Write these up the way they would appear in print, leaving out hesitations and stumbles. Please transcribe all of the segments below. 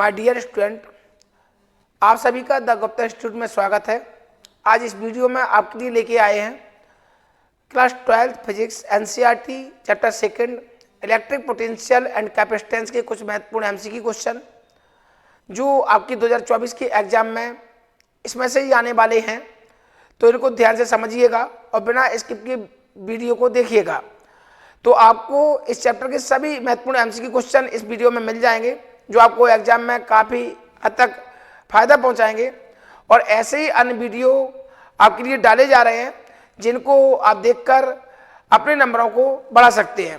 My dear student, आप सभी का द गुप्ता इंस्टीट्यूट में स्वागत है। आज इस वीडियो में आपके लिए लेके आए हैं class 12 physics NCERT chapter second electric potential and capacitance के कुछ महत्वपूर्ण एमसीक्यू क्वेश्चन जो आपकी 2024 के एग्जाम में इसमें से ही आने वाले हैं। तो इनको ध्यान से समझिएगा और बिना स्किप के वीडियो को देखिएगा, तो आपको इस चैप्टर के सभी महत्वपूर्ण एमसीक्यू क्वेश्चन इस वीडियो में मिल जाएंगे जो आपको एग्जाम में काफ़ी हद तक फायदा पहुंचाएंगे। और ऐसे ही अन्य वीडियो आपके लिए डाले जा रहे हैं जिनको आप देखकर अपने नंबरों को बढ़ा सकते हैं।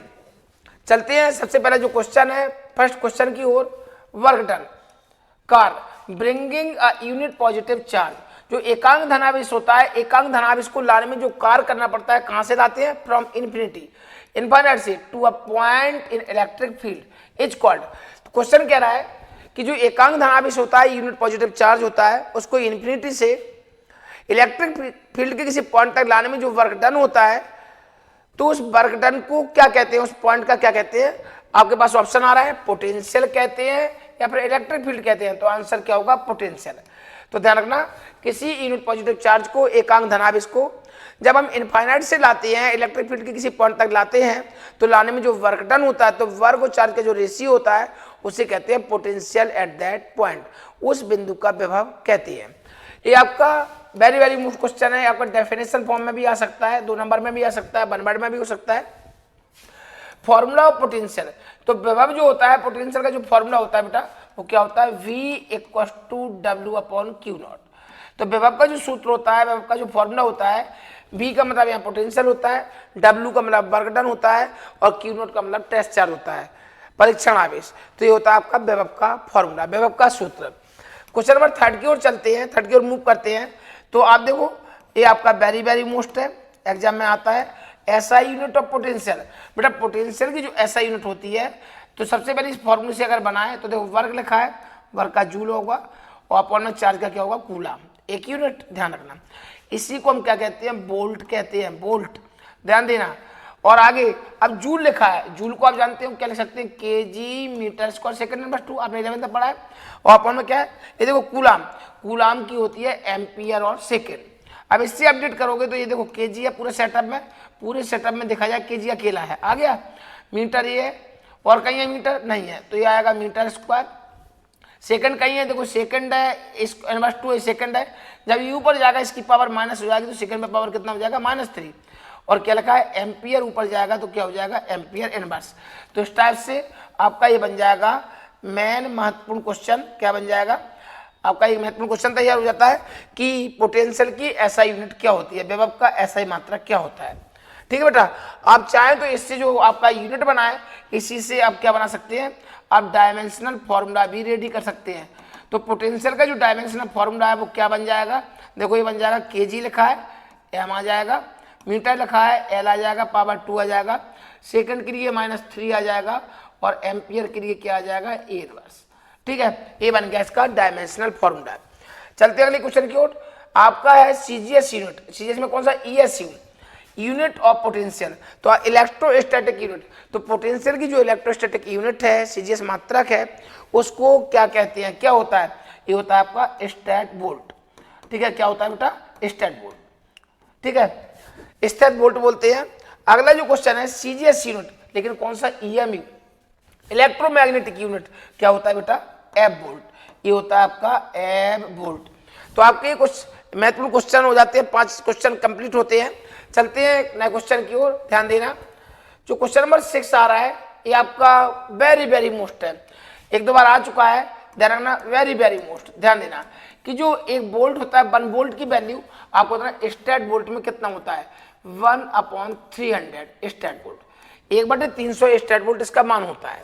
चलते हैं, सबसे पहला जो क्वेश्चन है फर्स्ट क्वेश्चन की ओर। Work done for bringing a unit positive charge, जो एकांक धनावेश होता है, एकांक धनावेश को लाने में जो कार्य करना पड़ता है, कहां से लाते हैं? फ्रॉम इन्फिनिटी इनफाइनाइट से to a point in electric field is called. Question कह रहा है कि जो एकांक धनावेश होता है, यूनिट पॉजिटिव चार्ज होता है, उसको इन्फिनिटी से इलेक्ट्रिक फील्ड के किसी पॉइंट तक लाने में जो वर्क डन होता है, तो उस वर्क डन को क्या कहते हैं? उस पॉइंट का क्या कहते हैं? आपके पास ऑप्शन आ रहा है, पोटेंशियल कहते हैं या फिर इलेक्ट्रिक फील्ड कहते हैं। तो आंसर क्या होगा? पोटेंशियल। तो ध्यान रखना, किसी यूनिट पॉजिटिव चार्ज को, एकांक धनावेश को जब हम इनफाइनाइट से लाते हैं, इलेक्ट्रिक फील्ड के किसी पॉइंट तक लाते हैं, तो लाने में जो वर्क डन होता है, तो वर्क और चार्ज का जो रेशियो होता है उसे कहते हैं पोटेंशियल एट दैट पॉइंट, उस बिंदु का विभव कहते हैं। ये आपका वेरी वेरी मोस्ट क्वेश्चन है। आपका डेफिनेशन फॉर्म में भी आ सकता है, 2 नंबर में भी आ सकता है, 1 वर्ड में भी हो सकता है। फॉर्मूला ऑफ पोटेंशियल, तो विभव जो होता है, पोटेंशियल का जो फॉर्मूला होता है बेटा, वो क्या होता है? V = W/Q0। तो विभव का जो सूत्र होता है, विभव का जो फॉर्मूला होता है, V का मतलब यहाँ पोटेंशियल होता है, W का मतलब वर्क डन होता है और Q0 का मतलब टेस्ट चार्ज होता है, परीक्षण आवेश। तो ये होता है आपका विभव का फॉर्मूला, विभव का सूत्र। क्वेश्चन नंबर 3 की ओर चलते हैं, 3 की ओर मूव करते हैं। तो आप देखो, ये आपका वेरी वेरी मोस्ट है, एग्जाम में आता है। एसआई यूनिट ऑफ पोटेंशियल, बेटा पोटेंशियल की जो एसआई यूनिट होती है, तो सबसे पहले इस फॉर्मूले से अगर बनाए तो देखो वर्क लिखा है, वर्क का जूल होगा और अपॉन में चार्ज का क्या होगा? कूलम, एक यूनिट। ध्यान रखना, इसी को हम क्या कहते हैं? बोल्ट कहते हैं, बोल्ट। ध्यान देना। और आगे अब जूल लिखा है, जूल को आप जानते हो क्या लिख सकते हैं? KG metre square second. Number 2 आपने 11th में पढ़ा है। और अपॉन में क्या है? ये देखो कूलम, कूलम की होती है एम्पियर और सेकेंड। अब इससे अपडेट करोगे तो ये देखो केजी है पूरे सेटअप में, पूरे सेटअप में देखा जाए केजी अकेला है। आ गया मीटर, ये है और कहीं है मीटर नहीं है, तो ये आएगा मीटर स्क्वायर। सेकंड कहीं है, देखो सेकंड है, इस नंबर 2 सेकंड है। जब ये ऊपर जाएगा इसकी पावर माइनस हो जाएगी, तो सेकंड में पावर कितना हो जाएगा? -3। और क्या लिखा है? एम्पियर ऊपर जाएगा तो क्या हो जाएगा? Ampere inverse. तो इस टाइप से आपका ये बन जाएगा मेन महत्वपूर्ण क्वेश्चन। क्या बन जाएगा? आपका एक महत्वपूर्ण क्वेश्चन तैयार हो जाता है कि पोटेंशियल की एसआई यूनिट क्या होती है, विभव का एसआई मात्रा क्या होता है। ठीक है बेटा, आप चाहें तो इससे जो आपका यूनिट बना है, इसी से आप क्या बना सकते हैं? आप डायमेंशनल फॉर्मूला भी रेडी कर सकते हैं। तो पोटेंशियल का जो डायमेंशनल फॉर्मूला है वो क्या बन जाएगा? देखो ये बन जाएगा, केजी लिखा है, एम आ जाएगा, मीटर लिखा है, एल आ जाएगा, पावर 2 आ जाएगा, सेकंड के लिए -3 आ जाएगा और एम्पियर के लिए क्या आ जाएगा? A inverse. ठीक है, ये बन गया इसका डायमेंशनल फॉर्मूला। चलते अगले क्वेश्चन की ओर। आपका है सीजीएस यूनिट। सीजीएस में कौन सा? ईएसयू, यूनिट ऑफ पोटेंशियल। तो इलेक्ट्रोस्टैटिक यूनिट, तो पोटेंशियल की जो इलेक्ट्रोस्टैटिक यूनिट है, सीजीएस मात्रक है, उसको क्या कहते हैं? क्या होता है? ये होता है आपका स्टैट वोल्ट। ठीक है, क्या होता है बेटा? Statvolt. ठीक है, स्टैट वोल्ट बोलते हैं। अगला जो क्वेश्चन है सीजीएस यूनिट, लेकिन कौन सा? EMU, electromagnetic unit. क्या होता है बेटा? F volt. ये होता है आपका एफ वोल्ट। तो आपके कुछ महत्वपूर्ण क्वेश्चन हो जाते हैं, 5 क्वेश्चन कंप्लीट होते हैं। चलते हैं नए क्वेश्चन की ओर, ध्यान देना। जो क्वेश्चन नंबर 6 आ रहा है, ये आपका वेरी वेरी मोस्ट है, 1-2 बार आ चुका है। ध्यान रखना, वेरी वेरी मोस्ट। ध्यान देना कि जो एक वोल्ट होता है, 1 वोल्ट की वैल्यू आपको पता है स्टैट वोल्ट में कितना होता है? 1/300 स्टैट वोल्ट, 1/300 स्टैट वोल्ट इसका मान होता है।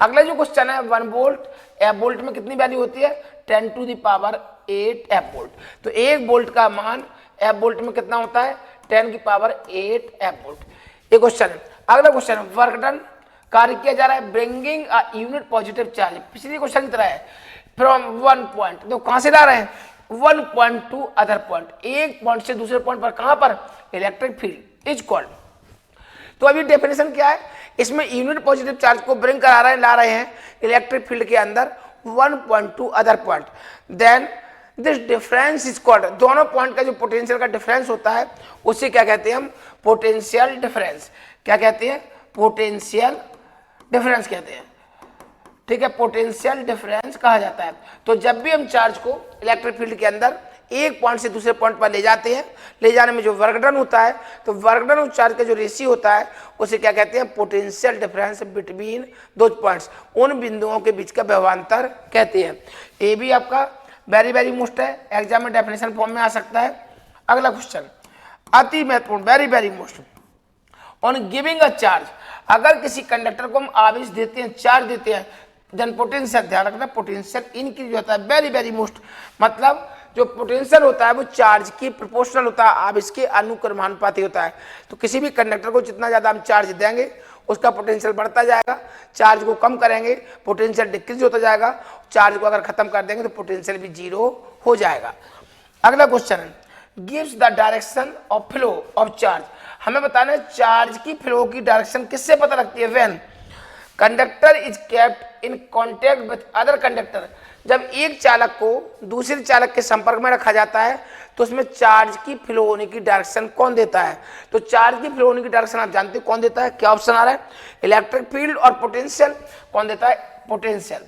अगला जो क्वेश्चन है 1 वोल्ट, एफ वोल्ट में कितनी वैल्यू होती है? 10⁸ एफ वोल्ट। तो 1 वोल्ट का मान एफ वोल्ट में कितना होता है? 10⁸ एफ वोल्ट। ये क्वेश्चन है। अगला क्वेश्चन है वर्क डन, कार्य किया जा रहा है bringing a unit positive charge. पिछले क्वेश्चन की तरह है, फ्रॉम 1 पॉइंट, तो कहां से ला रहे हैं? 1 पॉइंट टू अदर पॉइंट, एक पॉइंट से दूसरे पॉइंट पर। कहां पर? Electric field is called. तो अभी डेफिनेशन क्या है? इसमें यूनिट पॉजिटिव चार्ज को ब्रिंग करा रहे हैं, ला रहे हैं इलेक्ट्रिक फील्ड के अंदर, one point to other point, then this difference is called, दोनों पॉइंट का जो पोटेंशियल का डिफरेंस होता है उसे क्या कहते हैं हम, पोटेंशियल डिफरेंस। क्या कहते हैं, पोटेंशियल डिफरेंस कहते हैं। ठीक है, पोटेंशियल डिफरेंस कहा जाता है। तो जब भी हम चार्ज को इलेक्ट्रिक फील्ड के अंदर एक पॉइंट से दूसरे पॉइंट पर ले जाते हैं, ले जाने में जो वर्क डन होता है, तो वर्क डन और चार्ज का जो रेशियो होता है उसे क्या कहते हैं, पोटेंशियल डिफरेंस बिटवीन दो पॉइंट्स, उन बिंदुओं के बीच का व्यवधान कहते हैं। ये भी आपका वेरी वेरी मोस्ट है, एग्जाम में डेफिनेशन फॉर्म में आ सकता है। अगला क्वेश्चन अति महत्वपूर्ण, very very most, on giving a charge, अगर किसी कंडक्टर को हम आवेश देते हैं, चार्ज देते हैं, देन पोटेंशियल, ध्यान रखना पोटेंशियल इंक्रीज होता है, वेरी वेरी मोस्ट, मतलब जो पोटेंशियल होता है वो चार्ज की प्रोपोर्शनल होता है, आवेश के अनुक्रमानुपाती होता है। तो किसी भी कंडक्टर को जितना ज्यादा हम चार्ज देंगे उसका पोटेंशियल बढ़ता जाएगा, चार्ज को कम करेंगे पोटेंशियल डिक्रीज होता जाएगा, चार्ज को अगर खत्म कर देंगे तो पोटेंशियल भी जीरो हो जाएगा। अगला क्वेश्चन है, gives the direction of flow of charge, हमें बताना है चार्ज की फ्लो की डायरेक्शन किससे पता लगती है, when conductor is kept in contact with other conductor, जब एक चालक को दूसरे चालक के संपर्क में रखा जाता है तो उसमें चार्ज की फ्लो होने की डायरेक्शन कौन देता है। तो चार्ज की फ्लो होने की डायरेक्शन आप जानते हो कौन देता है, क्या ऑप्शन आ रहा है, इलेक्ट्रिक फील्ड और पोटेंशियल, कौन देता है, पोटेंशियल,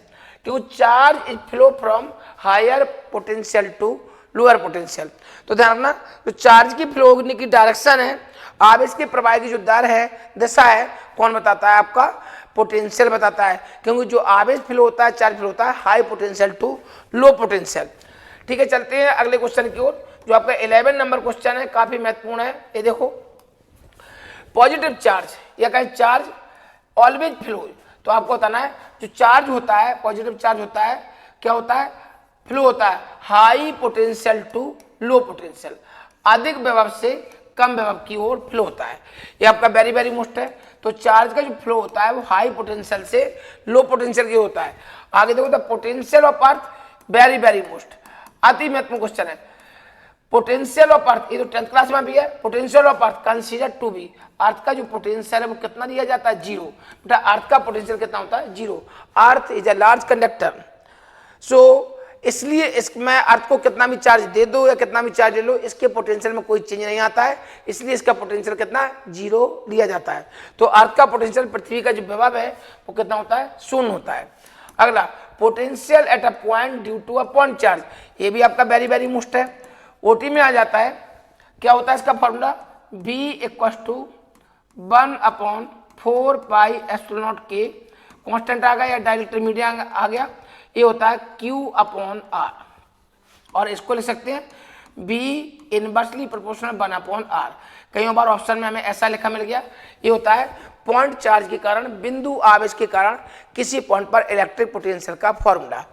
क्योंकि charge is flow from higher potential to lower potential. तो ध्यान रखना, तो चार्ज की फ्लो होने की डायरेक्शन है, आवेश के प्रवाह की जो दर है, दिशा है, कौन बताता है, आपका पोटेंशियल बताता है, क्योंकि जो आवेश फ्लो होता है, चार्ज फ्लो होता है high potential to low potential. ठीक है, चलते हैं अगले क्वेश्चन की ओर, जो आपका 11 नंबर क्वेश्चन है, काफी महत्वपूर्ण है। ये देखो, पॉजिटिव चार्ज या कहीं चार्ज ऑलवेज फ्लो, तो आपको बताना है जो चार्ज होता है, पॉजिटिव चार्ज होता है, क्या होता है, फ्लो होता है high potential to low potential, अधिक विभव से कम विभव की ओर फ्लो होता है। ये आपका वेरी वेरी मोस्ट है। तो चार्ज का जो फ्लो होता है वो हाई पोटेंशियल से लो पोटेंशियल की होता है। आगे देखो, the potential of earth, very very most, अति महत्वपूर्ण क्वेश्चन है। पोटेंशियल ऑफ अर्थ, ये तो 10th क्लास में भी है, potential of earth consider to be, earth का जो पोटेंशियल है वो कितना दिया जाता है, जीरो। बेटा अर्थ का पोटेंशियल कितना होता है, zero. Earth is a large conductor, so इसलिए इसमें अर्थ को कितना भी चार्ज दे दो या कितना भी चार्ज ले लो, इसके पोटेंशियल में कोई चेंज नहीं आता है, इसलिए इसका पोटेंशियल कितना है, जीरो लिया जाता है। तो अर्थ का पोटेंशियल, पृथ्वी का जो विभव है वो कितना होता है, शून्य होता है। अगला, potential at a point due to a point charge, ये भी आपका वेरी वेरी मोस्ट है, ओटी में आ जाता है। क्या होता है इसका formula, V = 1/4 pi epsilon naught के, कांस्टेंट आ गया या डायरेक्ट मीडियम आ गया, ये होता है Q/R, और इसको लिख सकते हैं B इनवर्सली प्रोपोर्शनल 1/R। कई बार ऑप्शन में हमें ऐसा लिखा मिल गया, ये होता है पॉइंट चार्ज के कारण, बिंदु आवेश के कारण किसी पॉइंट पर इलेक्ट्रिक पोटेंशियल का फॉर्मूला।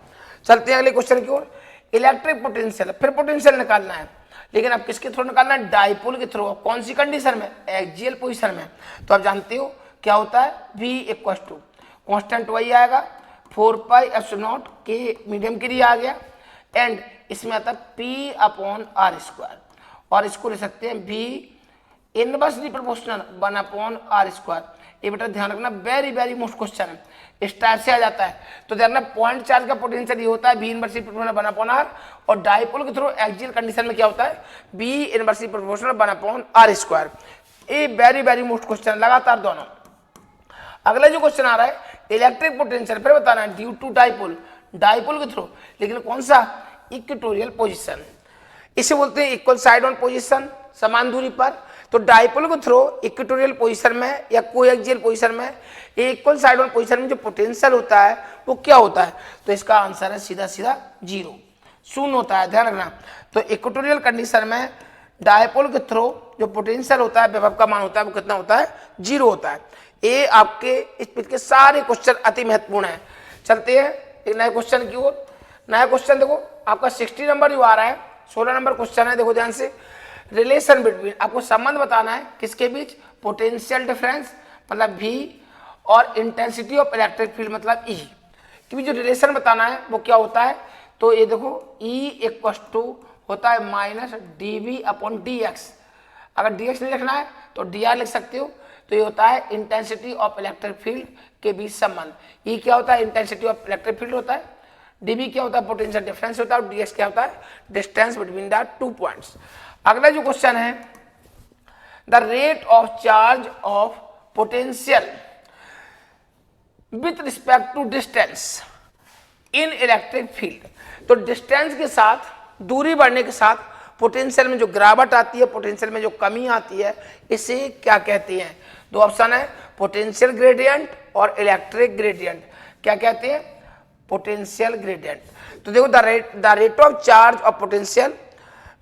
चलते हैं अगले क्वेश्चन की ओर, इलेक्ट्रिक पोटेंशियल, फिर पोटेंशियल निकालना है, लेकिन अब किसके थ्रू निकालना है, डाइपोल के थ्रू। कौन सी कंडीशन में, एक्सियल पोजीशन में। तो आप जानते हो क्या होता है, V = कांस्टेंट वही आएगा 4 पाई एप्सिलॉन नॉट के, मीडियम के लिए आ गया, एंड इसमें आता है P/R², और इसको ले सकते हैं V इनवर्सली प्रोपोर्शनल 1/R²। ये बेटा ध्यान रखना, वेरी वेरी मोस्ट क्वेश्चन है, इस टाइप से आ जाता है। तो ध्यान रखना, पॉइंट चार्ज का पोटेंशियल ये होता है V इनवर्सली प्रोपोर्शनल 1/R, और डाइपोल के थ्रू एक्सियल कंडीशन में क्या होता है, V इनवर्सली प्रोपोर्शनल 1/R²। ये वेरी वेरी मोस्ट क्वेश्चन, लगातार दोनों। अगला जो क्वेश्चन आ रहा है, इलेक्ट्रिक पोटेंशियल, फिर बताना है ड्यू टू डाइपोल, डाइपोल के थ्रू, लेकिन कौन सा, इक्वेटोरियल पोजीशन, इसे बोलते हैं इक्वल साइड ऑन पोजीशन, समान दूरी पर। तो डाइपोल के थ्रू इक्वेटोरियल पोजीशन में या कोएक्सियल पोजीशन में, इक्वल साइड ऑन पोजीशन में जो पोटेंशियल होता है वो क्या होता है, तो इसका आंसर है सीधा सीधा जीरो, शून्य होता है, ध्यान रखना। तो इक्वेटोरियल कंडीशन में डाइपोल के थ्रू जो पोटेंशियल होता है, विभव का मान होता है, वो कितना होता है, जीरो होता है। ये आपके इस पीठ के सारे क्वेश्चन अति महत्वपूर्ण है। चलते हैं एक नए क्वेश्चन की ओर। नया क्वेश्चन देखो, आपका 60 नंबर जो आ रहा है, 16 नंबर क्वेश्चन है, देखो ध्यान से। रिलेशन बिटवीन, आपको संबंध बताना है किसके बीच, पोटेंशियल डिफरेंस मतलब V और इंटेंसिटी ऑफ इलेक्ट्रिक फील्ड मतलब E के बीच जो रिलेशन बताना है वो क्या होता है। तो ये देखो, E होता है -dV/dx, अगर dx नहीं लिखना है तो dr लिख सकते हो। तो ये होता है इंटेंसिटी ऑफ इलेक्ट्रिक फील्ड के बीच संबंध। ये क्या होता है, इंटेंसिटी ऑफ इलेक्ट्रिक फील्ड होता है, dB क्या होता है, पोटेंशियल डिफरेंस होता है, और dx क्या होता है, डिस्टेंस बिटवीन द 2 पॉइंट्स। अगला जो क्वेश्चन है, the rate of charge of potential with respect to distance in electric field. तो डिस्टेंस के साथ, दूरी बढ़ने के साथ पोटेंशियल में जो गिरावट आती है, पोटेंशियल में जो कमी आती है, इसे क्या कहते हैं? दो ऑप्शन है, पोटेंशियल ग्रेडियंट और इलेक्ट्रिक ग्रेडियंट। क्या कहते हैं? Potential gradient. तो देखो, the rate of charge of potential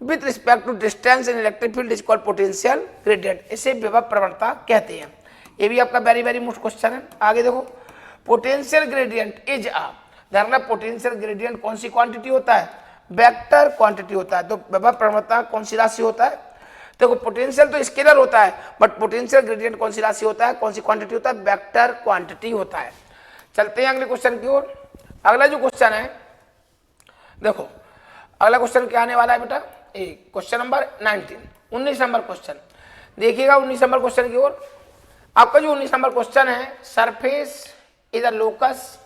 with respect to distance in electric field is called potential gradient. इसे विभव प्रवणता कहते हैं। ये भी आपका वेरी वेरी मोस्ट क्वेश्चन है। आगे देखो, पोटेंशियल ग्रेडियंट इज अ, ध्यान रखना, पोटेंशियल ग्रेडियंट कौन सी क्वांटिटी होता है? वेक्टर क्वांटिटी होता है। तो विभव प्रवणता कौन सी राशि होता है? देखो, पोटेंशियल तो स्केलर होता है, बट पोटेंशियल ग्रेडियंट कौन सी राशि होता है, कौन सी क्वांटिटी होता है? वेक्टर क्वांटिटी होता है। चलते हैं अगले क्वेश्चन की ओर। अगला जो क्वेश्चन है, देखो अगला क्वेश्चन क्या आने वाला है बेटा? क्वेश्चन नंबर 19 नंबर क्वेश्चन देखिएगा। 19 नंबर क्वेश्चन की ओर आपका जो 19 नंबर क्वेश्चन है, सरफेस इज अ लोकस,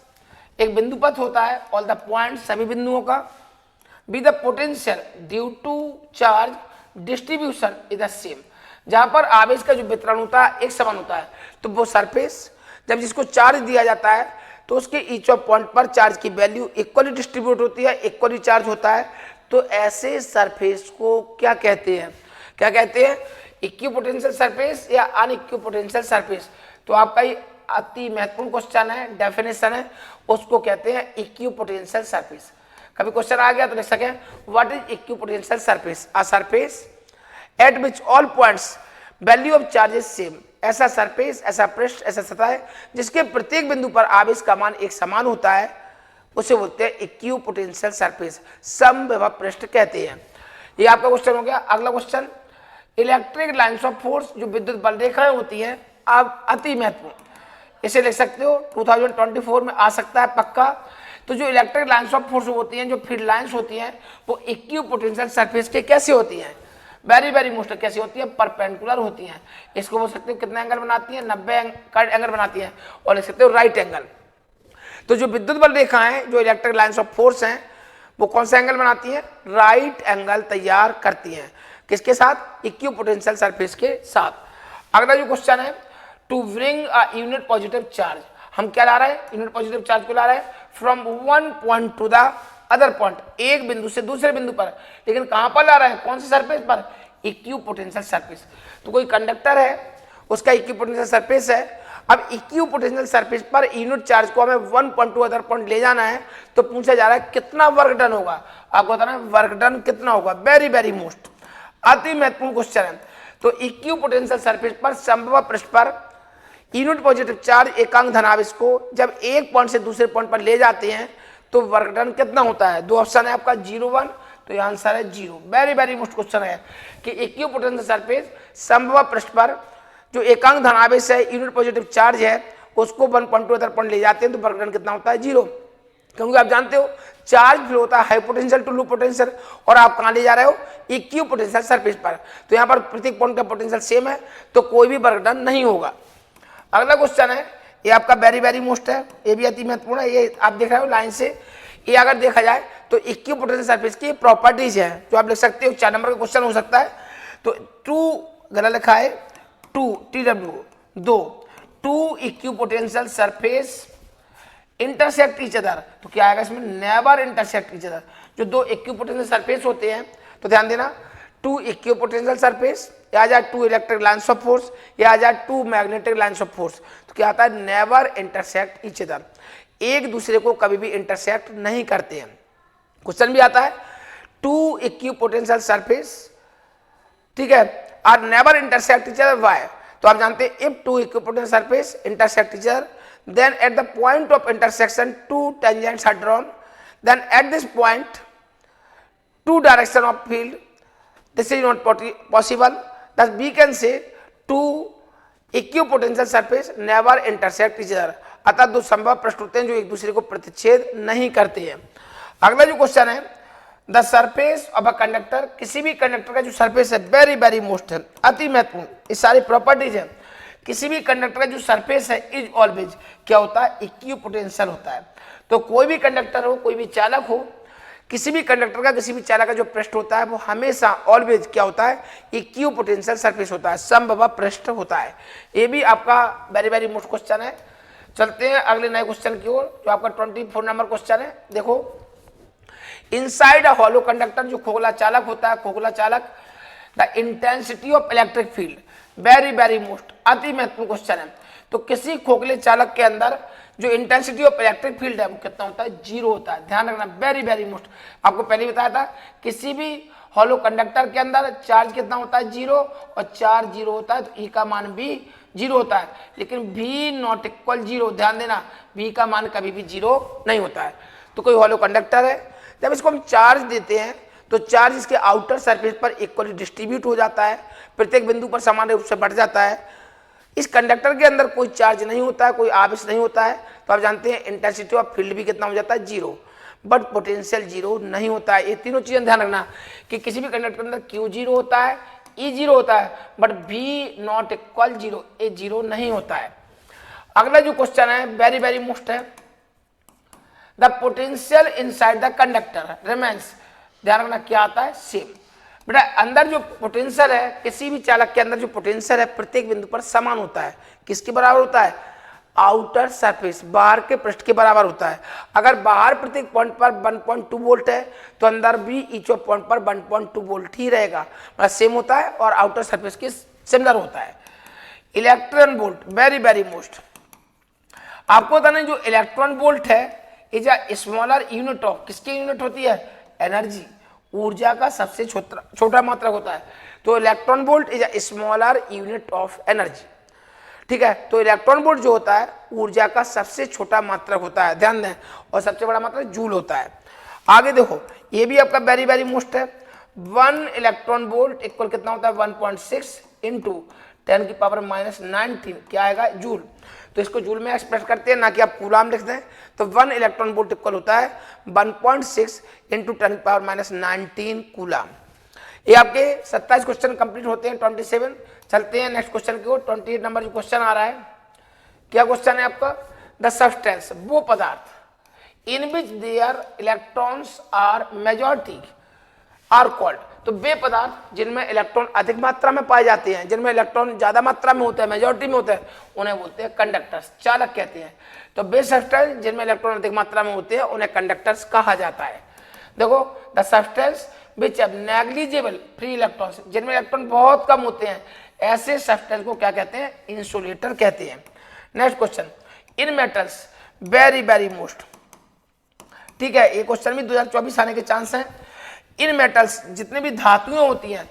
एक बिंदु पथ होता है, ऑल द पॉइंट, सभी बिंदुओं का, be the potential due to charge distribution is the same, जहां पर आवेश का जो वितरण होता है एक समान होता है। तो वो सरफेस जब जिसको चार्ज दिया जाता है तो उसके ईच ऑफ पॉइंट पर चार्ज की वैल्यू इक्वली डिस्ट्रीब्यूट होती है, इक्वली चार्ज होता है। तो ऐसे सरफेस को क्या कहते हैं? क्या कहते हैं? इक्विपोटेंशियल सरफेस या अनइक्विपोटेंशियल सरफेस। तो आपका ये अति महत्वपूर्ण क्वेश्चन है, डेफिनेशन है, उसको कहते हैं इक्विपोटेंशियल सरफेस। कभी क्वेश्चन आ गया तो लिख सकें, what is equipotential surface? A surface at which all points value of charge is same. ऐसा सरफेस, ऐसा पृष्ठ, ऐसा सतह है जिसके प्रत्येक बिंदु पर आवेश का मान एक समान होता है, उसे बोलते हैं इक्विपोटेंशियल सरफेस, समविभव पृष्ठ कहते हैं। ये आपका क्वेश्चन हो गया। अगला question, electric lines of force, जो विद्युत बल रेखाएं होती हैं, अब अति महत्वपूर्ण, इसे लिख सकते हो 2024 में आ सकता है पक्का। तो जो इलेक्ट्रिक लाइन्स ऑफ फोर्स होती हैं, जो फील्ड लाइन्स होती हैं, वो इक्विपोटेंशियल सरफेस के कैसे होती हैं? वेरी वेरी मोस्ट कैसी होती है? परपेंडिकुलर होती हैं। इसको बोल सकते हो कितना एंगल बनाती है? 90 एंगल बनाती है, और लिख सकते हो राइट एंगल। तो जो विद्युत बल रेखाएं, जो इलेक्ट्रिक लाइन्स ऑफ फोर्स हैं, वो कौन सा एंगल बनाती हैं? राइट एंगल तैयार करती हैं। किसके साथ? इक्विपोटेंशियल सरफेस के साथ। अगला जो क्वेश्चन है, to bring a unit positive charge, हम क्या ला रहे हैं? यूनिट पॉजिटिव चार्ज को ला रहे हैं from one point to the other point, एक बिंदु से दूसरे बिंदु पर, लेकिन कहां पर ला रहे हैं? कौन से सरफेस पर? Equipotential surface. तो कोई कंडक्टर है, उसका इक्विपोटेंशियल सरफेस है। अब equipotential surface per unit charge को हमें one point to other point ले जाना है, तो पूछा जा रहा है कितना वर्क डन होगा। आपको बताना है वर्क डन कितना होगा। वेरी वेरी मोस्ट अति महत्वपूर्ण क्वेश्चन है। तो इक्विपोटेंशियल सरफेस पर समविभव पृष्ठ पर यूनिट पॉजिटिव चार्ज एकांक धनावेश को जब एक पॉइंट से दूसरे पॉइंट पर ले जाते हैं तो वर्क डन कितना होता है? दो ऑप्शन है आपका, 0 1, तो यह आंसर है 0। वेरी वेरी मोस्ट क्वेश्चन है कि इक्विपोटेंशियल सरफेस समविभव पृष्ठ पर जो एकांक धनावेश है, यूनिट पॉजिटिव चार्ज है, उसको one point to other point ले जाते हैं तो वर्क डन कितना होता है? 0। क्योंकि आप जानते हो चार्ज फ्लो होता है high potential to low potential, और आप कहां ले जा रहे हो? इक्विपोटेंशियल सरफेस पर। तो यहां पर प्रत्येक पॉइंट का पोटेंशियल सेम है, तो कोई भी वर्क डन नहीं होगा। अगला क्वेश्चन है, ये आपका वेरी वेरी मोस्ट है, ये भी अति महत्वपूर्ण है। ये आप देख रहे हो लाइन से, ये अगर देखा जाए तो इक्विपोटेंशियल सरफेस की प्रॉपर्टीज है जो आप लिख सकते हो। 4 नंबर का क्वेश्चन हो सकता है। तो टू गलत लिखा है, two equipotential surface intersect each other, तो क्या आएगा इसमें? Never intersect each other. जो दो इक्विपोटेंशियल सरफेस होते हैं, तो ध्यान देना, टू इक्विपोटेंशियल सरफेस, या आ जाए two electric lines of force, या आ जाए two magnetic lines of force, तो क्या आता है? नेवर इंटरसेक्ट ईच अदर, एक दूसरे को कभी भी इंटरसेक्ट नहीं करते हैं। क्वेश्चन भी आता है, टू इक्विपोटेंशियल सरफेस, ठीक है, are never intersect each other, why? तो आप जानते हैं if two equipotential surface intersect each other, then at the point of intersection two tangents are drawn, then at this point two direction of field, this is not possible, thus we can say two equipotential surface never intersect each other, अतः दो संभव पृष्ठ होते हैं जो एक दूसरे को प्रतिच्छेद नहीं करते हैं। अगला जो क्वेश्चन है, the surface of a conductor, किसी भी कंडक्टर का जो सरफेस है वेरी वेरी मोस्ट है, अति महत्वपूर्ण, इस सारी प्रॉपर्टीज है किसी भी कंडक्टर का जो सरफेस है इज ऑलवेज क्या होता है, इक्विपोटेंशियल होता है। तो कोई भी कंडक्टर हो, कोई भी चालक हो, किसी भी कंडक्टर का, किसी भी चालक का जो पृष्ठ होता है वो हमेशा ऑलवेज क्या होता है, इक्विपोटेंशियल सरफेस होता है, समबाहु पृष्ठ होता है। ये भी आपका वेरी वेरी मोस्ट क्वेश्चन है। चलते हैं अगले नए क्वेश्चन की ओर, जो आपका 24 नंबर क्वेश्चन है। देखो, इनसाइड अ हॉलो कंडक्टर, जो खोखला चालक होता है, खोखला चालक, the intensity of electric field, very very most, अति महत्वपूर्ण क्वेश्चन है। तो किसी खोखले चालक के अंदर जो इंटेंसिटी ऑफ इलेक्ट्रिक फील्ड है वो कितना होता है, 0 होता है। ध्यान रखना, वेरी वेरी मोस्ट। आपको पहले बताया था किसी भी हॉलो कंडक्टर के अंदर चार्ज कितना होता है, 0, और चार्ज 0 होता है तो ई का मान भी 0 होता है। लेकिन v नॉट इक्वल 0, ध्यान देना, v का मान कभी भी 0 नहीं होता है। तो कोई हॉलो कंडक्टर है, जब इसको हम चार्ज देते हैं तो चार्ज इसके आउटर सरफेस पर इक्वली डिस्ट्रीब्यूट हो जाता है, प्रत्येक बिंदु पर समान रूप से बढ़ जाता है। इस कंडक्टर के अंदर कोई चार्ज नहीं होता है, कोई आवेश नहीं होता है, तो आप जानते हैं इंटेंसिटी ऑफ फील्ड भी कितना हो जाता है, 0, बट पोटेंशियल 0 नहीं होता है। ये तीनों चीजें ध्यान रखना कि किसी भी कंडक्टर के अंदर Q 0 होता है, E 0 होता है, बट V नॉट इक्वल 0, ये 0 नहीं होता है। अगला जो क्वेश्चन है वेरी वेरी मोस्ट है, the potential inside the conductor remains, ध्यान रखना क्या आता है, सेम। बेटा अंदर जो पोटेंशियल है, किसी भी चालक के अंदर जो पोटेंशियल है प्रत्येक बिंदु पर समान होता है। किसके बराबर होता है, आउटर सरफेस, बाहर के पृष्ठ के बराबर होता है। अगर बाहर प्रत्येक पॉइंट पर 1.2 वोल्ट है तो अंदर भी ईच ऑफ पॉइंट पर 1.2 वोल्ट ही रहेगा, मतलब सेम होता है और आउटर सरफेस के सिमिलर होता है। Electron volt, very very most. आपको बताना जो इलेक्ट्रॉन वोल्ट है is a smaller unit of, किसकी यूनिट होती है, एनर्जी, ऊर्जा का सबसे छोटा मात्रक होता है। तो electron volt is a smaller unit of energy, ठीक है। तो इलेक्ट्रॉन वोल्ट जो होता है ऊर्जा का सबसे छोटा मात्रक होता है, ध्यान दें, और सबसे बड़ा मात्रक जूल होता है। आगे देखो, ये भी आपका वेरी वेरी मोस्ट है। 1 इलेक्ट्रॉन वोल्ट इक्वल कितना होता है, 1.6 इंटू 10⁻⁻19 क्या आएगा, जूल। तो इसको जूल में एक्सप्रेस करते हैं, ना कि आप कूलाम लिख दें। तो 1 इलेक्ट्रॉन वोल्ट इक्वल होता है 1.6 इंटू 10⁻⁻19 कूलाम। ये आपके 27 क्वेश्चन कंप्लीट होते हैं, 27। चलते हैं नेक्स्ट क्वेश्चन की ओर। 28 नंबर जो क्वेश्चन आ रहा है, क्या क्वेश्चन है आपका, द सब्सटेंस, वो पदार्थ in which there electrons are majority are called, तो वे पदार्थ जिनमें इलेक्ट्रॉन अधिक मात्रा में पाए जाते हैं, जिनमें इलेक्ट्रॉन ज्यादा मात्रा में होते हैं, मेजॉरिटी में होते हैं, उन्हें बोलते हैं कंडक्टर्स, चालक कहते हैं। तो वे सब्सटेंस जिनमें इलेक्ट्रॉन अधिक मात्रा में होते हैं उन्हें कंडक्टर्स कहा जाता है। देखो, the substance which have negligible free electrons, जिनमें इलेक्ट्रॉन बहुत कम होते हैं, ऐसे सब्सटेंस को क्या कहते हैं, इंसुलेटर कहते हैं। नेक्स्ट क्वेश्चन, इन मेटल्स, वेरी वेरी मोस्ट, ठीक है। ये क्वेश्चन भी 2024 आने के चांस हैं। इन मेटल्स, जितने भी धातुएं होती हैं,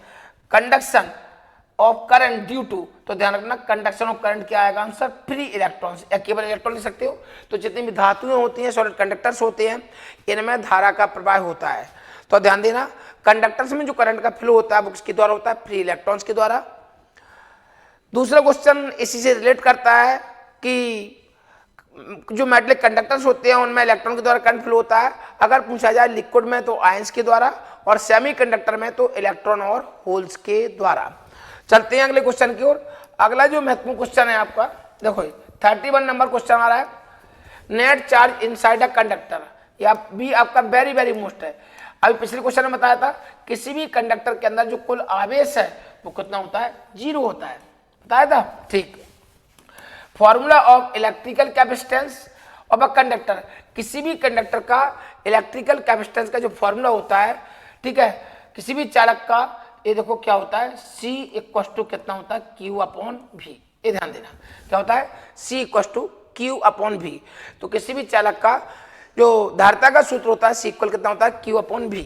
conduction of current due to, तो ध्यान रखना कंडक्शन ऑफ करंट क्या आएगा आंसर, फ्री इलेक्ट्रॉन्स, या केवल इलेक्ट्रॉन लिख सकते हो। तो जितनी भी धातुएं होती हैं, सॉलिड कंडक्टर्स होते हैं, इनमें धारा का प्रवाह होता है। तो ध्यान देना, कंडक्टर्स में जो करंट का फ्लो होता है वो किसके द्वारा होता है, फ्री इलेक्ट्रॉन्स के द्वारा। दूसरा क्वेश्चन इसी से रिलेट करता है कि जो मेटलिक कंडक्टर्स होते हैं उनमें इलेक्ट्रॉन के द्वारा करंट फ्लो होता है। अगर पूछा जाए लिक्विड में तो आयंस के द्वारा, और सेमीकंडक्टर में तो इलेक्ट्रॉन और होल्स के द्वारा। चलते हैं अगले क्वेश्चन की ओर। अगला जो महत्वपूर्ण क्वेश्चन है आपका, देखो 31 नंबर क्वेश्चन आ रहा है, net charge inside a conductor, या भी आपका वेरी वेरी मोस्ट है। अभी पिछले क्वेश्चन में बताया था किसी भी कंडक्टर के अंदर जो कुल आवेश है वो कितना होता है, 0 होता है, बताया था, ठीक। Formula of electrical capacitance of a conductor, किसी भी कंडक्टर का इलेक्ट्रिकल कैपेसिटेंस का जो फॉर्मूला होता है, ठीक है, किसी भी चालक का, ये देखो क्या होता है, C इक्वल टू कितना होता है, Q/V। ये ध्यान देना क्या होता है, C इक्वल टू Q/V। तो किसी भी चालक का जो धारिता का सूत्र होता है, C इक्वल कितना होता है, Q/V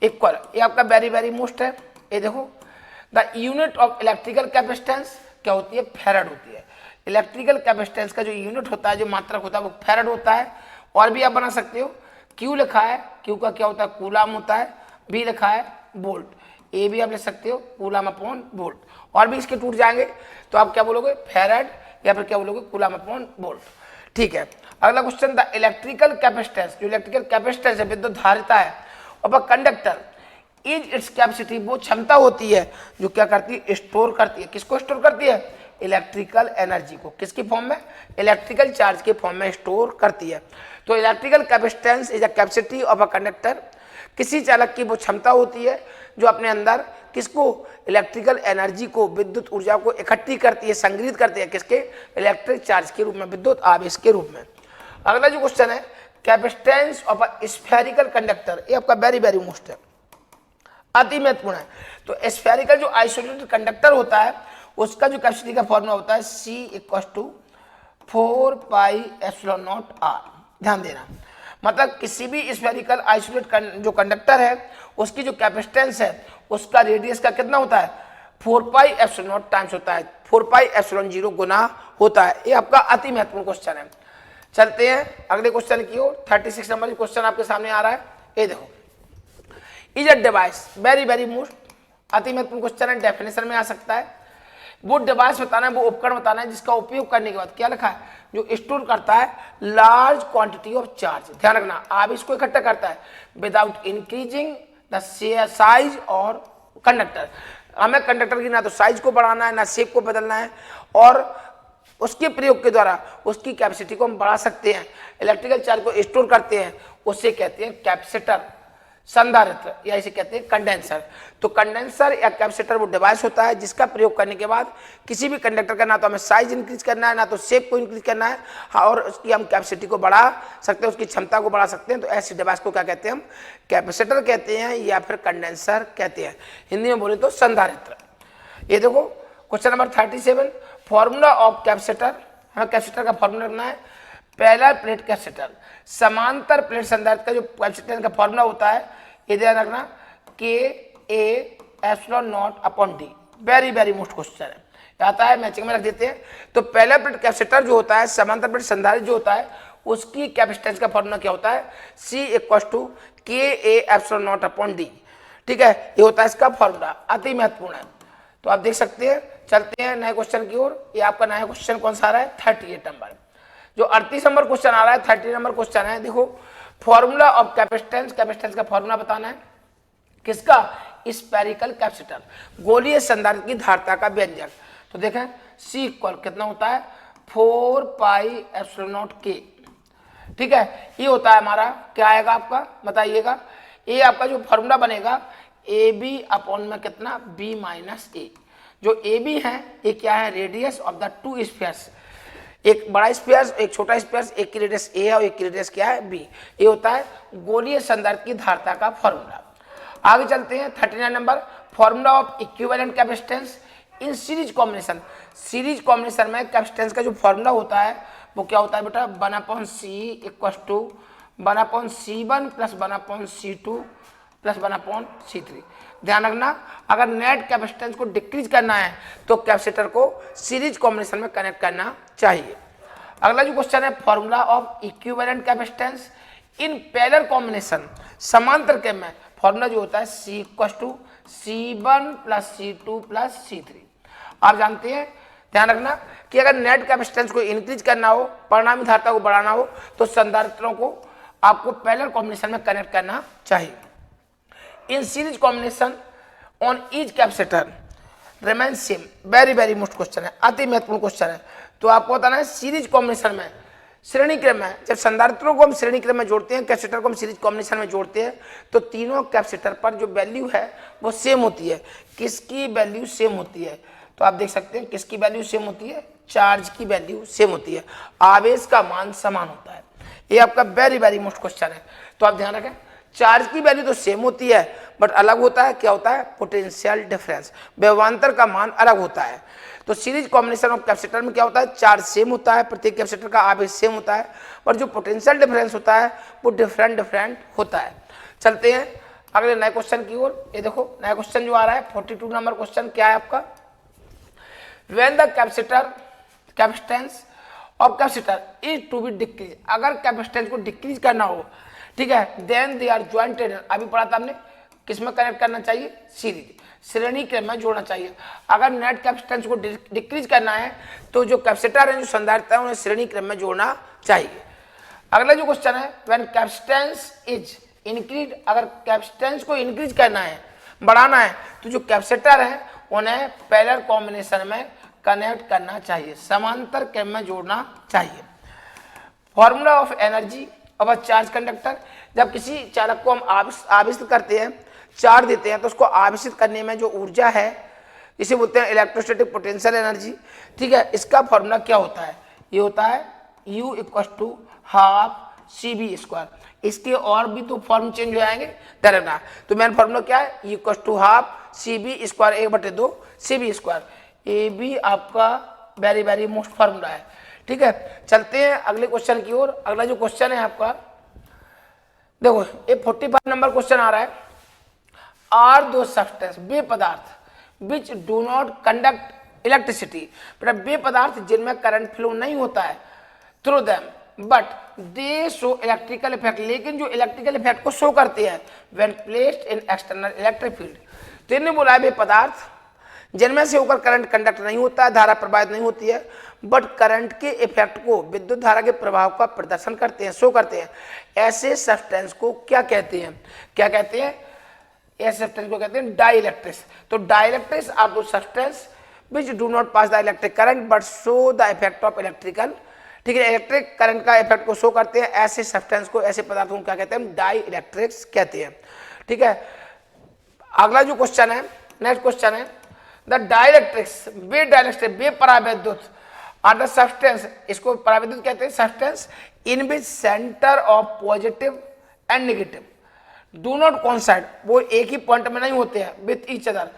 इक्वल, ये आपका वेरी वेरी मोस्ट है। ये देखो, the unit of electrical capacitance क्या होती है, फैराड होती है। इलेक्ट्रिकल कैपेसिटेंस का जो यूनिट होता है, जो मात्रक होता है, वो फैराड होता है। और भी आप बना सकते हो, Q लिखा है, Q का क्या होता है, कूलाम होता है, V लिखा है वोल्ट, ए भी आप लिख सकते हो, कूलाम/वोल्ट। और भी इसके टूट जाएंगे तो आप क्या बोलोगे, फैराड, या फिर क्या बोलोगे, कूलाम/वोल्ट, ठीक है। अगला क्वेश्चन, द इलेक्ट्रिकल कैपेसिटेंस, जो इलेक्ट्रिकल कैपेसिटेंस है, विद्युत धारिता है, और कंडक्टर इज इट्स कैपेसिटी, वो क्षमता होती है जो क्या करती है, स्टोर करती है। किसको स्टोर करती है, इलेक्ट्रिकल एनर्जी को किसकी फॉर्म में, इलेक्ट्रिकल चार्ज के फॉर्म में स्टोर करती है। तो electrical capacitance is a capacity of a conductor, किसी चालक की वो क्षमता होती है जो अपने अंदर किसको, इलेक्ट्रिकल एनर्जी को, विद्युत ऊर्जा को इकट्ठी करती है, संग्रहित करती है किसके, इलेक्ट्रिक चार्ज के रूप में, विद्युत आवेश के रूप में। अगला जो क्वेश्चन है, capacitance of a spherical conductor, ये आपका वेरी वेरी मोस्ट है, अति महत्वपूर्ण है। तो स्फेरिकल जो आइसोलेटेड कंडक्टर होता है उसका जो कैपेसिटी का फॉर्मूला होता है C = 4πε0r। ध्यान देना, मतलब किसी भी स्फेरिकल आइसोलेट जो कंडक्टर है उसकी जो कैपेसिटेंस है उसका रेडियस का कितना होता है, 4πε0 टाइम्स होता है, 4πε0 गुना होता है। ये आपका अति महत्वपूर्ण क्वेश्चन है। चलते हैं अगले क्वेश्चन की ओर। 36 नंबर क्वेश्चन आपके सामने आ रहा है, ये देखो, is a device, very very most अति महत्वपूर्ण क्वेश्चन है, डेफिनेशन में आ सकता है। वो डिवाइस बताना है, वो उपकरण बताना है जिसका उपयोग करने के बाद क्या लिखा है, जो स्टोर करता है लार्ज क्वांटिटी ऑफ चार्ज। ध्यान रखना, आवेश को इकट्ठा करता है विदाउट इंक्रीजिंग द साइज और कंडक्टर। हमें कंडक्टर की ना तो साइज को बढ़ाना है ना शेप को बदलना है, और उसके प्रयोग के द्वारा उसकी कैपेसिटी को हम बढ़ा सकते हैं, इलेक्ट्रिकल चार्ज को स्टोर करते हैं, उसे कहते हैं कैपेसिटर, संधारित्र, या इसे कहते हैं कंडेंसर। तो कंडेंसर या कैपेसिटर वो डिवाइस होता है जिसका प्रयोग करने के बाद किसी भी कंडक्टर का ना तो हमें साइज इंक्रीज करना है ना तो शेप को इंक्रीज करना है, और उसकी हम कैपेसिटी को बढ़ा सकते हैं, उसकी क्षमता को बढ़ा सकते हैं। तो ऐसी डिवाइस को क्या कहते हैं, हम कैपेसिटर कहते हैं या फिर कंडेंसर कहते हैं, हिंदी में बोले तो संधारित्र। ये देखो question number 37, formula of capacitor. हमें कैपेसिटर का फॉर्मूला रखना है, पहला प्लेट कैपेसिटर, समांतर प्लेट संधारित्र का जो कैपेसिटेंस का फॉर्मूला होता है ये ध्यान रखना, K/ε0/d। Very very most question है, आता है, मैचिंग में रख देते हैं। तो पहला प्लेट कैपेसिटर जो होता है, समांतर प्लेट संधारित्र जो होता है, उसकी कैपेसिटेंस का फॉर्मूला क्या होता है, C = K/ε0/d। ठीक है, ये होता है इसका फॉर्मूला, अति महत्वपूर्ण है। तो आप देख सकते हैं। चलते हैं नए क्वेश्चन की ओर। ये आपका नया क्वेश्चन कौन सा आ रहा है, 38 नंबर। जो 38 नंबर क्वेश्चन आ रहा है, 30 नंबर क्वेश्चन है। देखो, फॉर्मूला ऑफ कैपेसिटेंस, कैपेसिटेंस का फॉर्मूला बताना है किसका, स्फेरिकल कैपेसिटर, गोलीय संधारित्र की धारिता का व्यंजक। तो देखें C कितना होता है, 4πε0K। ठीक है, ये होता है हमारा, क्या आएगा आपका बताइएगा, ये आपका जो फॉर्मूला बनेगा AB/, में कितना, B-A। जो AB है ये क्या है, radius of the two spheres, एक बड़ा स्फीयर, एक छोटा स्फीयर, एक की रेडियस A है और एक की रेडियस क्या है, B। ये होता है गोलीय संधारित्र की धारिता का फॉर्मूला। आगे चलते हैं 39 number, formula of equivalent capacitance in series combination. Series combination में कैपेसिटेंस का जो फॉर्मूला होता है वो क्या होता है बेटा, 1/C = 1/C1 + 1/C2 + 1/C3। ध्यान रखना, अगर नेट कैपेसिटेंस को डिक्रीज करना है तो कैपेसिटर को सीरीज कॉम्बिनेशन में कनेक्ट करना चाहिए। अगला जो क्वेश्चन है, formula of equivalent capacitance in parallel combination. समांतर क्रम में फॉर्मूला जो होता है C = C1 + C2 + C3। आप जानते हैं, ध्यान रखना कि अगर नेट कैपेसिटेंस को इंक्रीज करना हो, परिणामी धारिता को बढ़ाना हो, तो संधारित्रों को आपको पैरेलल कॉम्बिनेशन में कनेक्ट करना चाहिए। In series combination on each capacitor remain same. Very very most question है, अति महत्वपूर्ण क्वेश्चन है। तो आपको बताना है सीरीज कॉम्बिनेशन में, श्रेणी क्रम में, जब संधारित्रों को हम श्रेणी क्रम में जोड़ते हैं, कैपेसिटर को हम सीरीज कॉम्बिनेशन में जोड़ते हैं, तो तीनों कैपेसिटर पर जो वैल्यू है वो सेम होती है। किसकी वैल्यू सेम होती है, तो आप देख सकते हैं किसकी वैल्यू सेम होती है, चार्ज की वैल्यू सेम होती है, आवेश का मान समान होता है। ये आपका वेरी वेरी मोस्ट क्वेश्चन है। तो आप ध्यान रखें, चार्ज की वैल्यू तो सेम होती है बट अलग होता है, क्या होता है, पोटेंशियल डिफरेंस, विभवांतर का मान अलग होता है। तो सीरीज कॉम्बिनेशन ऑफ कैपेसिटर में क्या होता है, चार्ज सेम होता है, प्रत्येक कैपेसिटर का आवेश सेम होता है, पर जो पोटेंशियल डिफरेंस होता है वो डिफरेंट होता है। चलते हैं अगले नए क्वेश्चन की ओर। ये देखो नया क्वेश्चन जो आ रहा है 42 नंबर क्वेश्चन, क्या है आपका, when the capacitance of capacitor is to be decrease. अगर कैपेसिटेंस को डिक्रीज करना हो, ठीक है, देन दे आर ज्वाइंटेड। अभी पढ़ा था हमने, किस में कनेक्ट करना चाहिए, सीरीज, श्रेणी क्रम में जोड़ना चाहिए। अगर नेट कैपेसिटेंस को डिक्रीज करना है तो जो कैपेसिटर है, जो संधारित्र है, उन्हें श्रेणी क्रम में जोड़ना चाहिए। अगला जो क्वेश्चन है, व्हेन कैपेसिटेंस इज इंक्रीज। अगर कैपेसिटेंस को इंक्रीज करना है, बढ़ाना है, तो जो कैपेसिटर है उन्हें पैरेलल कॉम्बिनेशन में कनेक्ट करना चाहिए, समांतर क्रम में जोड़ना चाहिए। Formula of energy of a charge conductor, जब किसी चालक को हम आवेशित करते हैं, चार्ज देते हैं, तो उसको आवेशित करने में जो ऊर्जा है इसे बोलते हैं इलेक्ट्रोस्टैटिक पोटेंशियल एनर्जी। ठीक है, इसका फॉर्मूला क्या होता है? ये होता है U = हाफ CV²। इसके और भी तो फॉर्म चेंज हो जाएंगे, डरना। तो मेन फॉर्मूला क्या है? U = half CV² 1/2 CV²। ये भी आपका वेरी वेरी मोस्ट फॉर्मूला है। ठीक है, चलते हैं अगले क्वेश्चन की ओर। अगला जो क्वेश्चन है आपका, देखो ये 45 नंबर क्वेश्चन आ रहा है। आर दो सब्सटेंस, वे पदार्थ which do not conduct electricity, बेटा वे पदार्थ जिनमें करंट फ्लो नहीं होता है through them but they show electrical effect, लेकिन जो इलेक्ट्रिकल इफेक्ट को शो करते हैं when placed in external electric field. तो इन्हें बोला है वे पदार्थ जिनमें से होकर करंट कंडक्ट नहीं होता है, धारा प्रवाहित नहीं होती है, बट करंट के इफेक्ट को, विद्युत धारा के प्रभाव का प्रदर्शन करते हैं, शो करते हैं। ऐसे सब्सटेंस को क्या कहते हैं? क्या कहते हैं? ऐसे सब्सटेंस को कहते हैं डाइइलेक्ट्रिक्स। तो डाइइलेक्ट्रिक्स आर दो substance which do not pass the electric current but show the effect of electrical, ठीक है, इलेक्ट्रिक करंट का इफेक्ट को शो करते हैं। ऐसे सब्सटेंस को, ऐसे पदार्थों को क्या कहते हैं? डाइइलेक्ट्रिक्स कहते हैं। ठीक है, अगला जो क्वेश्चन है, नेक्स्ट क्वेश्चन है, द डाइइलेक्ट्रिक्स, वे डाइइलेक्ट्रिक, वे परावैद्युत आर द सब्सटेंस, इसको परावैद्युत कहते हैं substance in which centre of positive and negative do not coincide, वो एक ही पॉइंट में नहीं होते हैं विथ ईच अदर,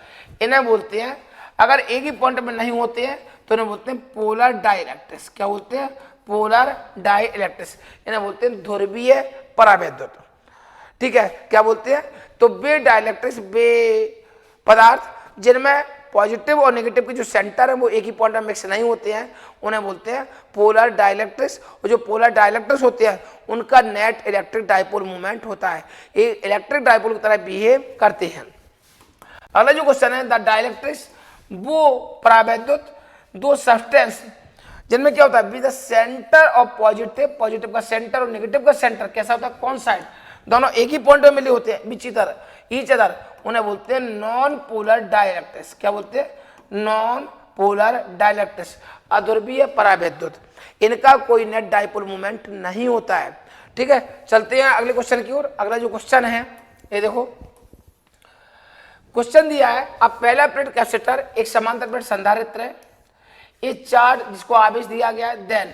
इन्हें बोलते हैं, अगर एक ही पॉइंट में नहीं होते हैं तो इन्हें बोलते हैं पोलर डाइइलेक्ट्रिक्स। क्या बोलते हैं? पोलर डाइइलेक्ट्रिक्स। इन्हें बोलते हैं ध्रुवीय परावैद्युत। ठीक है, क्या बोलते हैं? तो वे डाइइलेक्ट्रिक्स, वे पदार्थ जिनमें पॉजिटिव और नेगेटिव के जो सेंटर है वो एक ही पॉइंट में मिक्स नहीं होते हैं, उन्हें बोलते हैं पोलर डाइइलेक्ट्रिक्स। और जो पोलर डाइइलेक्ट्रिक्स होते हैं उनका नेट इलेक्ट्रिक डाइपोल मूवमेंट होता है, ये इलेक्ट्रिक डाइपोल की तरह बिहेव करते हैं। अगला जो क्वेश्चन है, द डाइइलेक्ट्रिक्स, वो परावैद्युत दो सब्सटेंस जिनमें क्या होता है? With the centre of positive, positive का सेंटर और नेगेटिव का सेंटर कैसा होता है? कौन साइड, दोनों एक ही पॉइंट में मिले होते हैं बीच ईच अदर, उन्हें बोलते हैं नॉन पोलर डाइइलेक्ट्रिक्स। क्या बोलते हैं? नॉन पोलर डाइइलेक्ट्रिक्स, अध्रुवीय परावैद्युत, इनका कोई नेट डाइपोल मूवमेंट नहीं होता है। ठीक है, चलते हैं अगले क्वेश्चन की ओर। अगला जो क्वेश्चन है, ये देखो क्वेश्चन दिया है, अब पहला प्लेट कैपेसिटर, एक समांतर प्लेट संधारित्र है, ये चार्ज जिसको आवेश दिया गया है, then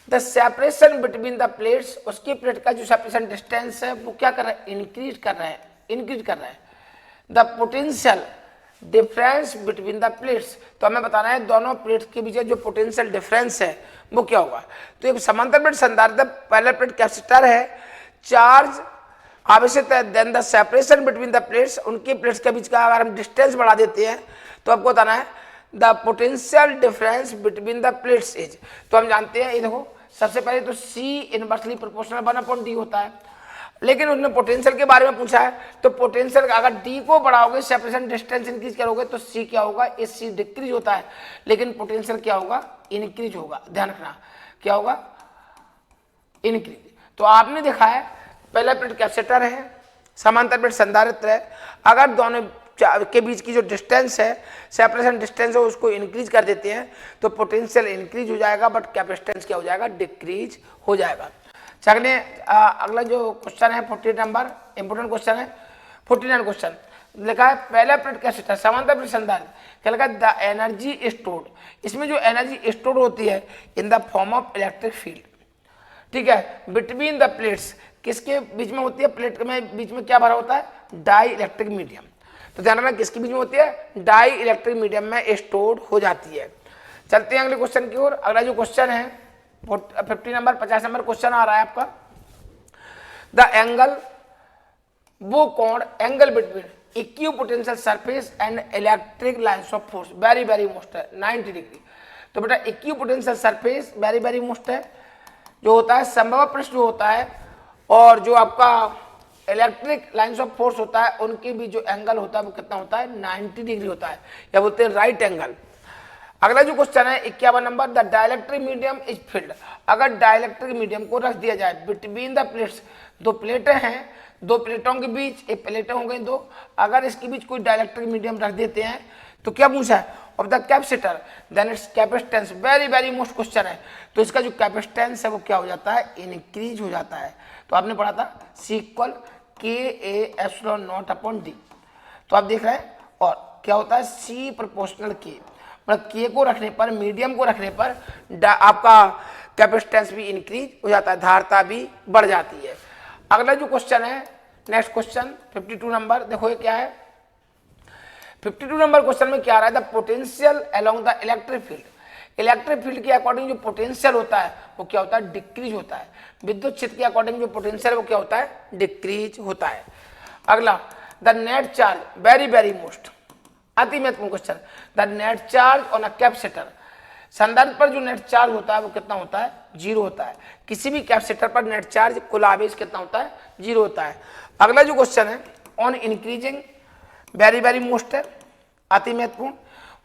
the separation between the plates, उसकी प्लेट का जो सेपरेशन डिस्टेंस है वो क्या कर रहा है? इंक्रीज कर रहा है, इंक्रीज कर रहा है। The potential difference between the plates, तो हमें बताना है दोनों प्लेट्स के बीच जो पोटेंशियल डिफरेंस है वो क्या होगा। तो एक समांतर प्लेट संधारित्र, पहला प्लेट कैपेसिटर है, चार्ज आवेशित है, then the separation between the plates, उनकी प्लेट्स के बीच का अगर हम डिस्टेंस बढ़ा देते हैं तो आपको बताना है the potential difference between the plates is. तो हम जानते हैं, ये देखो सबसे पहले तो C इनवर्सली प्रोपोर्शनल 1/d होता है, लेकिन उसने पोटेंशियल के बारे में पूछा है, तो पोटेंशियल अगर D को बढ़ाओगे, सेपरेशन डिस्टेंस इंक्रीज करोगे तो C क्या होगा? ये C डिक्रीज होता है, लेकिन पोटेंशियल क्या होगा? इंक्रीज होगा। ध्यान रखना, क्या होगा? इंक्रीज। तो आपने देखा है पहला प्लेट कैपेसिटर है, समांतर प्लेट संधारित्र है, अगर दोनों के बीच की जो डिस्टेंस है, सेपरेशन डिस्टेंस है, उसको इंक्रीज कर देते हैं तो पोटेंशियल इंक्रीज हो जाएगा, बट कैपेसिटेंस क्या हो जाएगा? डिक्रीज हो जाएगा। चलिए अगला जो क्वेश्चन है 40 नंबर, इंपोर्टेंट क्वेश्चन है। 49 क्वेश्चन लिखा है, पहला प्लेट कैपेसिटर समांतर प्लेट संधारित्र, क्या लिखा है? द एनर्जी स्टोर्ड, इसमें जो एनर्जी स्टोर होती है in the form of electric field, ठीक है, बिटवीन द प्लेट्स, किसके बीच में होती है? प्लेट में बीच में क्या भरा होता है? Dielectric medium. तो ध्यान रखना किसके बीच में होती है? डाई इलेक्ट्रिक मीडियम में स्टोर्ड हो जाती है। चलते हैं अगले क्वेश्चन की ओर। अगला जो क्वेश्चन है 50 नंबर, 50 नंबर क्वेश्चन आ रहा है आपका, द एंगल, वो कोण, angle between equipotential surface and electric lines of force, very very most है 90 डिग्री। तो बेटा equipotential surface very very most है, जो होता है संभव पृष्ठ जो होता है, और जो आपका इलेक्ट्रिक लाइन्स ऑफ फोर्स होता है उनके भी जो एंगल होता है वो कितना होता है? 90 डिग्री होता है, या बोलते हैं राइट एंगल। अगला जो क्वेश्चन है 51 number, the dielectric medium is field, अगर डाइइलेक्ट्रिक मीडियम को रख दिया जाए बिटवीन द प्लेट्स, दो प्लेटें हैं, दो प्लेटों के बीच, एक प्लेटें हो गई दो, अगर इसके बीच कोई डाइइलेक्ट्रिक मीडियम रख देते हैं तो क्या पूछा है, of the capacitor then its capacitance, very very most question है। तो इसका जो कैपेसिटेंस है वो क्या हो जाता है, इंक्रीज हो जाता है। तो आपने पढ़ा था सी इक्वल के A epsilon not upon D. तो आप देख रहे हैं, और क्या होता है सी प्रोपोर्शनल के, मतलब के को रखने पर, मीडियम को रखने पर आपका कैपेसिटेंस भी इंक्रीज हो जाता है, धारता भी बढ़ जाती है। अगला जो क्वेश्चन है, नेक्स्ट क्वेश्चन 52 नंबर, देखो ये क्या है। 52 नंबर क्वेश्चन में क्या आ रहा है, the potential along the electric field, electric field के अकॉर्डिंग जो पोटेंशियल होता है वो क्या होता है, डिक्रीज होता है। विद्युत क्षेत्र के अकॉर्डिंग जो पोटेंशियल वो क्या होता है, डिक्रीज होता है। अगला the net charge, very very most, अति महत्वपूर्ण question, the net charge on a capacitor, संधारित्र पर जो नेट चार्ज होता है वो कितना होता है, जीरो होता है। किसी भी कैपेसिटर पर नेट चार्ज कुल आवेश कितना होता है, जीरो होता है। अगला जो क्वेश्चन है, on increasing, very very most है, अति महत्वपूर्ण,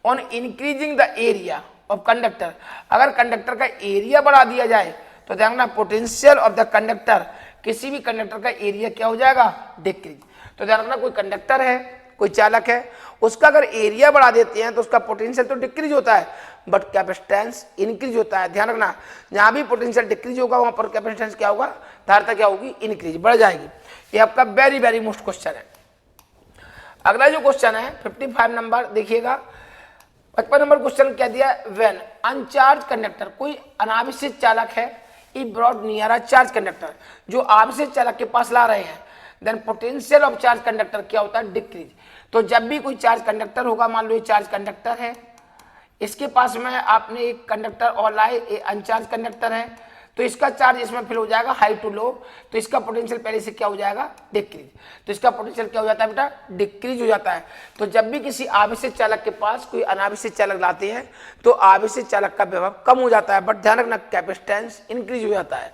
on increasing the area of conductor, अगर कंडक्टर का एरिया बढ़ा दिया जाए तो ध्यान रखना पोटेंशियल ऑफ द कंडक्टर, किसी भी कंडक्टर का एरिया क्या हो जाएगा, डिक्रीज। तो ध्यान रखना कोई कंडक्टर है, कोई चालक है, उसका अगर एरिया बढ़ा देते हैं तो उसका पोटेंशियल तो डिक्रीज होता है बट कैपेसिटेंस इंक्रीज होता है। ध्यान रखना जहां भी पोटेंशियल डिक्रीज होगा वहां पर कैपेसिटेंस क्या होगा, धारता क्या होगी, इंक्रीज, बढ़ जाएगी। ये आपका वेरी वेरी मोस्ट क्वेश्चन है। अगला जो क्वेश्चन है 55 नंबर देखिएगा, 55 नंबर क्वेश्चन क्या दिया, व्हेन अनचार्ज कंडक्टर, कोई अनावेशित चालक है, is brought near a charge conductor, जो आवेशित चालक के पास ला रहे हैं, then potential of charge conductor क्या होता है, डिक्रीज। तो जब भी कोई चार्ज कंडक्टर होगा, मान लो ये चार्ज कंडक्टर है, इसके पास में आपने एक कंडक्टर और लाए, ये अनचार्ज कंडक्टर है, तो इसका चार्ज इसमें फिल हो जाएगा हाई टू लो, तो इसका पोटेंशियल पहले से क्या हो जाएगा, डिक्रीज। तो इसका पोटेंशियल क्या हो जाता है बेटा, डिक्रीज हो जाता है। तो जब भी किसी आवेशित चालक के पास कोई अनावेशित चालक लाते हैं तो आवेशित चालक का विभव कम हो जाता है बट ध्यान रखना कैपेसिटेंस इंक्रीज हो जाता है।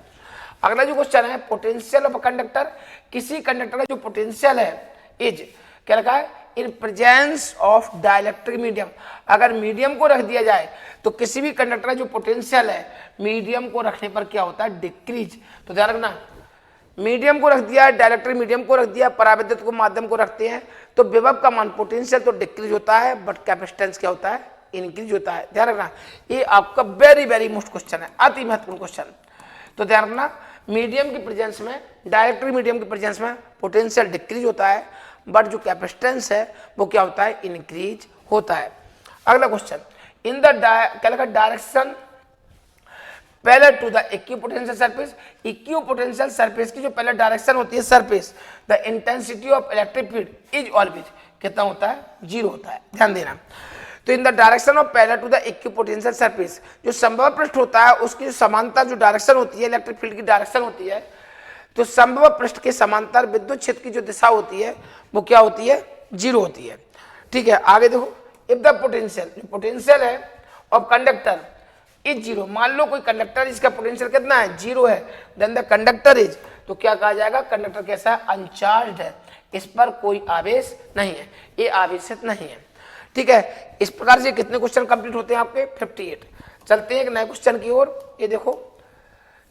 अगला जो क्वेश्चन है, पोटेंशियल ऑफ कंडक्टर, किसी कंडक्टर का जो पोटेंशियल है इज, क्या रखा है, in presence of dielectric medium, अगर मीडियम को रख दिया जाए तो किसी भी कंडक्टर का जो पोटेंशियल है मीडियम को रखने पर क्या होता है, डिक्रीज। तो ध्यान रखना मीडियम को रख दिया, डाइलेक्ट्रिक मीडियम को रख दिया, पराविद्युत को माध्यम को रखते हैं तो विभव का मान पोटेंशियल तो डिक्रीज होता है बट कैपेसिटेंस क्या होता है, इंक्रीज होता है। ध्यान रखना ये आपका वेरी वेरी मोस्ट क्वेश्चन है, अति महत्वपूर्ण क्वेश्चन। तो ध्यान रखना मीडियम की प्रेजेंस में, डाइलेक्ट्रिक मीडियम की प्रेजेंस में पोटेंशियल डिक्रीज होता है बट जो कैपेसिटेंस है वो क्या होता है, इंक्रीज होता है। अगला क्वेश्चन, इन द क्या लिखा, direction parallel to the equipotential surface, equipotential surface की जो पहले डायरेक्शन होती है surface, the intensity of electric field is always कितना होता है, जीरो होता है। ध्यान देना, तो in the direction of parallel to the equipotential surface, जो संभव पृष्ठ होता है उसकी जो समांतर जो डायरेक्शन होती है, इलेक्ट्रिक फील्ड की डायरेक्शन होती है, तो संभव पृष्ठ के समांतर विद्युत क्षेत्र की जो दिशा होती है वो क्या होती है, जीरो होती है। ठीक है, आगे देखो, इफ द पोटेंशियल, पोटेंशियल है ऑफ कंडक्टर इज जीरो, मान लो कोई कंडक्टर इसका पोटेंशियल कितना है, जीरो है, देन द कंडक्टर इज, तो क्या कहा जाएगा, कंडक्टर कैसा है, अनचार्ज्ड है, इस पर कोई आवेश नहीं है, ये आवेशित नहीं है। ठीक है, इस प्रकार से कितने क्वेश्चन कंप्लीट होते हैं आपके, 58। चलते हैं एक नए क्वेश्चन की ओर। ये देखो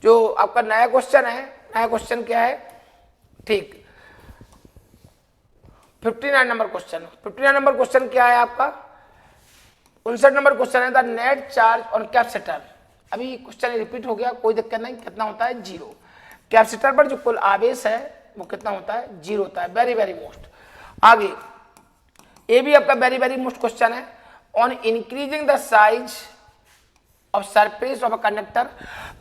जो आपका नया क्वेश्चन है, नया क्वेश्चन क्या है, ठीक 59 नंबर क्वेश्चन। 59 नंबर क्वेश्चन क्या है आपका, 59 नंबर क्वेश्चन है the net charge on capacitor. अभी क्वेश्चन रिपीट हो गया, कोई दिक्कत नहीं, कितना होता है, जीरो। कैपेसिटर पर जो कुल आवेश है वो कितना होता है, जीरो होता है, वेरी वेरी मोस्ट। आगे ये भी आपका वेरी वेरी मोस्ट क्वेश्चन है, on increasing the size of surface of a conductor,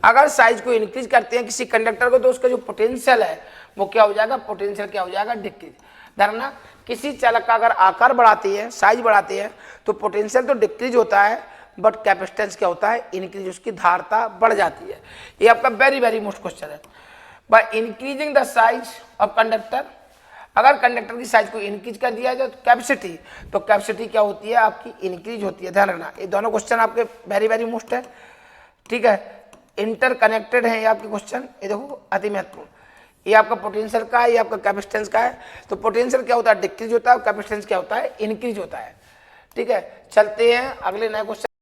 अगर साइज को इंक्रीज करते हैं किसी कंडक्टर को तो उसका जो पोटेंशियल है वो क्या हो जाएगा, पोटेंशियल क्या हो जाएगा, डिक्रीज। धरना किसी चालक का अगर आकार बढ़ाते हैं, साइज बढ़ाते हैं तो पोटेंशियल तो डिक्रीज होता है बट कैपेसिटेंस क्या होता है, इंक्रीज, उसकी धारता बढ़ जाती है। ये आपका वेरी वेरी मोस्ट क्वेश्चन है। By increasing the size of conductor, अगर कंडक्टर की साइज को इंक्रीज कर दिया जाए तो कैपेसिटी, तो कैपेसिटी क्या होती है आपकी, इंक्रीज होती है। ध्यान रखना ये दोनों क्वेश्चन आपके वेरी वेरी मोस्ट है। ठीक है, इंटरकनेक्टेड है ये आपके क्वेश्चन। ये देखो अति महत्वपूर्ण, ये आपका पोटेंशियल का है, ये आपका कैपेसिटेंस का है। तो पोटेंशियल क्या होता है, डिक्रीज होता है, कैपेसिटेंस क्या होता है, इंक्रीज होता है। ठीक है, चलते हैं अगले नए क्वेश्चन।